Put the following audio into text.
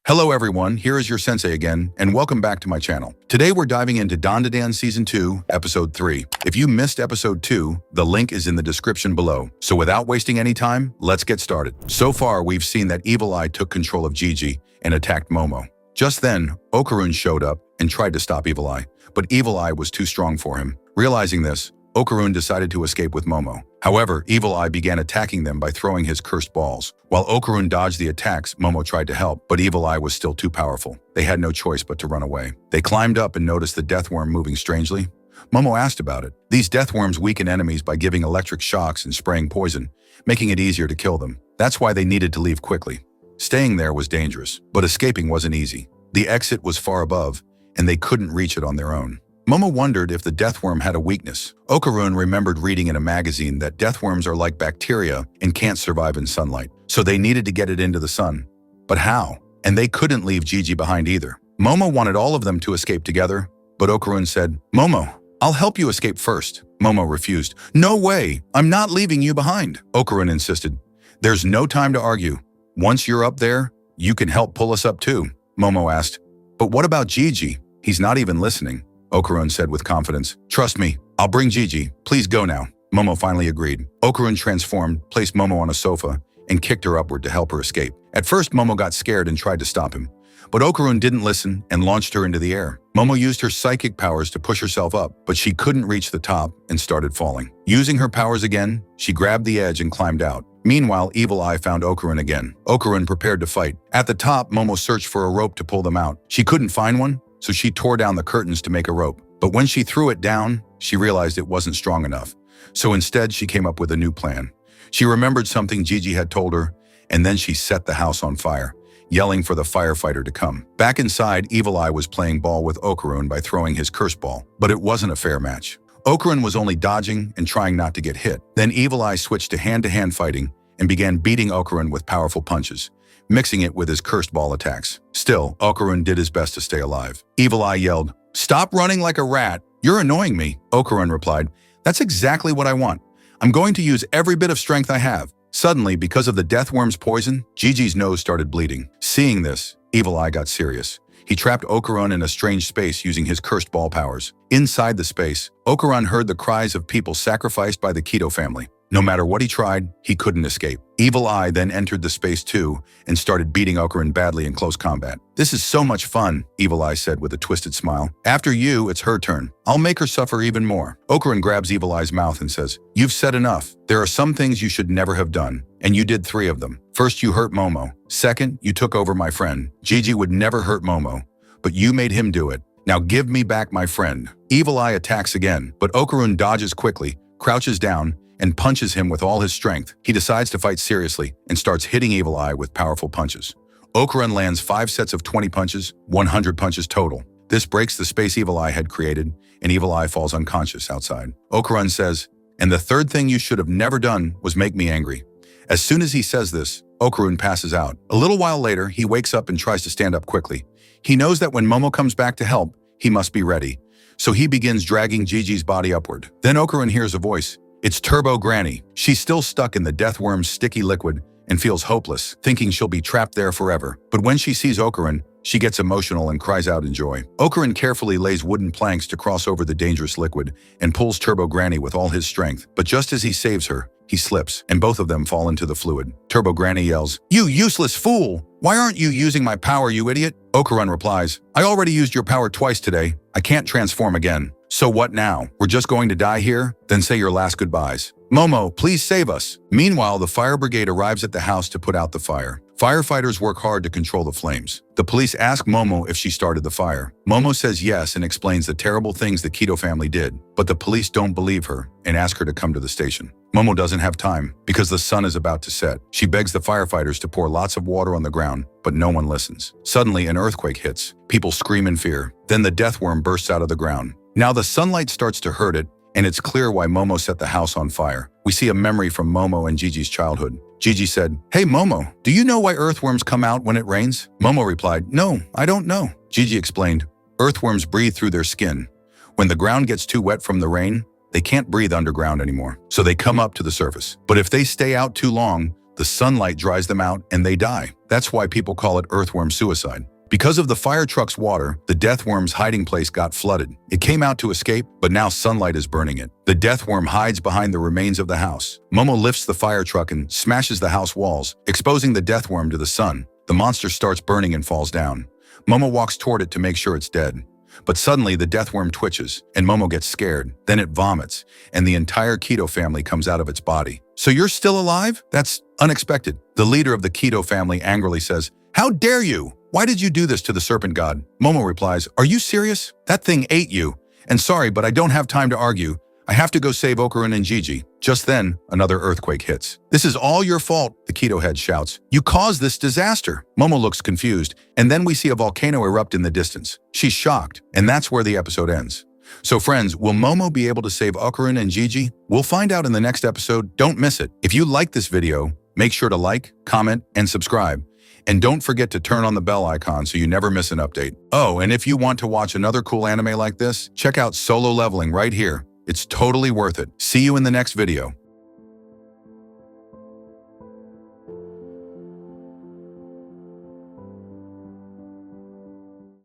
Hello everyone, here is your sensei again, and welcome back to my channel. Today we're diving into Dandadan Season 2, Episode 3. If you missed Episode 2, the link is in the description below. So without wasting any time, let's get started. So far, we've seen that Evil Eye took control of Gigi and attacked Momo. Just then, Okarun showed up and tried to stop Evil Eye, but Evil Eye was too strong for him. Realizing this, Okarun decided to escape with Momo. However, Evil Eye began attacking them by throwing his cursed balls. While Okarun dodged the attacks, Momo tried to help, but Evil Eye was still too powerful. They had no choice but to run away. They climbed up and noticed the death worm moving strangely. Momo asked about it. These death worms weaken enemies by giving electric shocks and spraying poison, making it easier to kill them. That's why they needed to leave quickly. Staying there was dangerous, but escaping wasn't easy. The exit was far above, and they couldn't reach it on their own. Momo wondered if the deathworm had a weakness. Okarun remembered reading in a magazine that deathworms are like bacteria and can't survive in sunlight, so they needed to get it into the sun. But how? And they couldn't leave Gigi behind either. Momo wanted all of them to escape together, but Okarun said, "Momo, I'll help you escape first." Momo refused. "No way! I'm not leaving you behind," Okarun insisted. "There's no time to argue. Once you're up there, you can help pull us up too." Momo asked, "But what about Gigi? He's not even listening." Okarun said with confidence, "Trust me, I'll bring Gigi. Please go now." Momo finally agreed. Okarun transformed, placed Momo on a sofa, and kicked her upward to help her escape. At first, Momo got scared and tried to stop him. But Okarun didn't listen and launched her into the air. Momo used her psychic powers to push herself up, but she couldn't reach the top and started falling. Using her powers again, she grabbed the edge and climbed out. Meanwhile, Evil Eye found Okarun again. Okarun prepared to fight. At the top, Momo searched for a rope to pull them out. She couldn't find one, so she tore down the curtains to make a rope. But when she threw it down, she realized it wasn't strong enough. So instead, she came up with a new plan. She remembered something Gigi had told her, and then she set the house on fire, yelling for the firefighter to come. Back inside, Evil Eye was playing ball with Okarun by throwing his curse ball, but it wasn't a fair match. Okarun was only dodging and trying not to get hit. Then Evil Eye switched to hand-to-hand fighting and began beating Okarun with powerful punches, mixing it with his cursed ball attacks. Still, Okarun did his best to stay alive. Evil Eye yelled, "Stop running like a rat. You're annoying me." Okarun replied, "That's exactly what I want. I'm going to use every bit of strength I have." Suddenly, because of the deathworm's poison, Gigi's nose started bleeding. Seeing this, Evil Eye got serious. He trapped Okarun in a strange space using his cursed ball powers. Inside the space, Okarun heard the cries of people sacrificed by the Keto family. No matter what he tried, he couldn't escape. Evil Eye then entered the space too and started beating Okarun badly in close combat. "This is so much fun," Evil Eye said with a twisted smile. "After you, it's her turn. I'll make her suffer even more." Okarun grabs Evil Eye's mouth and says, "You've said enough. There are some things you should never have done, and you did 3 of them. First, you hurt Momo. Second, you took over my friend. Gigi would never hurt Momo, but you made him do it. Now give me back my friend." Evil Eye attacks again, but Okarun dodges quickly, crouches down, and punches him with all his strength. He decides to fight seriously and starts hitting Evil Eye with powerful punches. Okarun lands 5 sets of 20 punches, 100 punches total. This breaks the space Evil Eye had created, and Evil Eye falls unconscious outside. Okarun says, "And the third thing you should have never done was make me angry." As soon as he says this, Okarun passes out. A little while later, he wakes up and tries to stand up quickly. He knows that when Momo comes back to help, he must be ready. So he begins dragging Gigi's body upward. Then Okarun hears a voice. It's Turbo Granny. She's still stuck in the deathworm's sticky liquid and feels hopeless, thinking she'll be trapped there forever. But when she sees Okarun, she gets emotional and cries out in joy. Okarun carefully lays wooden planks to cross over the dangerous liquid and pulls Turbo Granny with all his strength. But just as he saves her, he slips, and both of them fall into the fluid. Turbo Granny yells, "You useless fool! Why aren't you using my power, you idiot?" Okarun replies, "I already used your power twice today. I can't transform again. So what now? We're just going to die here? Then say your last goodbyes. Momo, please save us." Meanwhile, the fire brigade arrives at the house to put out the fire. Firefighters work hard to control the flames. The police ask Momo if she started the fire. Momo says yes and explains the terrible things the Keto family did, but the police don't believe her and ask her to come to the station. Momo doesn't have time because the sun is about to set. She begs the firefighters to pour lots of water on the ground, but no one listens. Suddenly, an earthquake hits. People scream in fear. Then the deathworm bursts out of the ground. Now the sunlight starts to hurt it, and it's clear why Momo set the house on fire. We see a memory from Momo and Gigi's childhood. Gigi said, "Hey Momo, do you know why earthworms come out when it rains?" Momo replied, "No, I don't know." Gigi explained, "Earthworms breathe through their skin. When the ground gets too wet from the rain, they can't breathe underground anymore, so they come up to the surface. But if they stay out too long, the sunlight dries them out and they die. That's why people call it earthworm suicide. Because of the fire truck's water, the death worm's hiding place got flooded. It came out to escape, but now sunlight is burning it. The death worm hides behind the remains of the house. Momo lifts the fire truck and smashes the house walls, exposing the death worm to the sun. The monster starts burning and falls down. Momo walks toward it to make sure it's dead. But suddenly the death worm twitches, and Momo gets scared. Then it vomits, and the entire Keto family comes out of its body. "So you're still alive? That's unexpected." The leader of the Keto family angrily says, "How dare you? Why did you do this to the serpent god?" Momo replies, "Are you serious? That thing ate you. And sorry, but I don't have time to argue. I have to go save Okarun and Gigi." Just then, another earthquake hits. "This is all your fault," the Keto head shouts. "You caused this disaster." Momo looks confused, and then we see a volcano erupt in the distance. She's shocked, and that's where the episode ends. So friends, will Momo be able to save Okarun and Gigi? We'll find out in the next episode. Don't miss it. If you like this video, make sure to like, comment, and subscribe. And don't forget to turn on the bell icon so you never miss an update. Oh, and if you want to watch another cool anime like this, check out Solo Leveling right here. It's totally worth it. See you in the next video.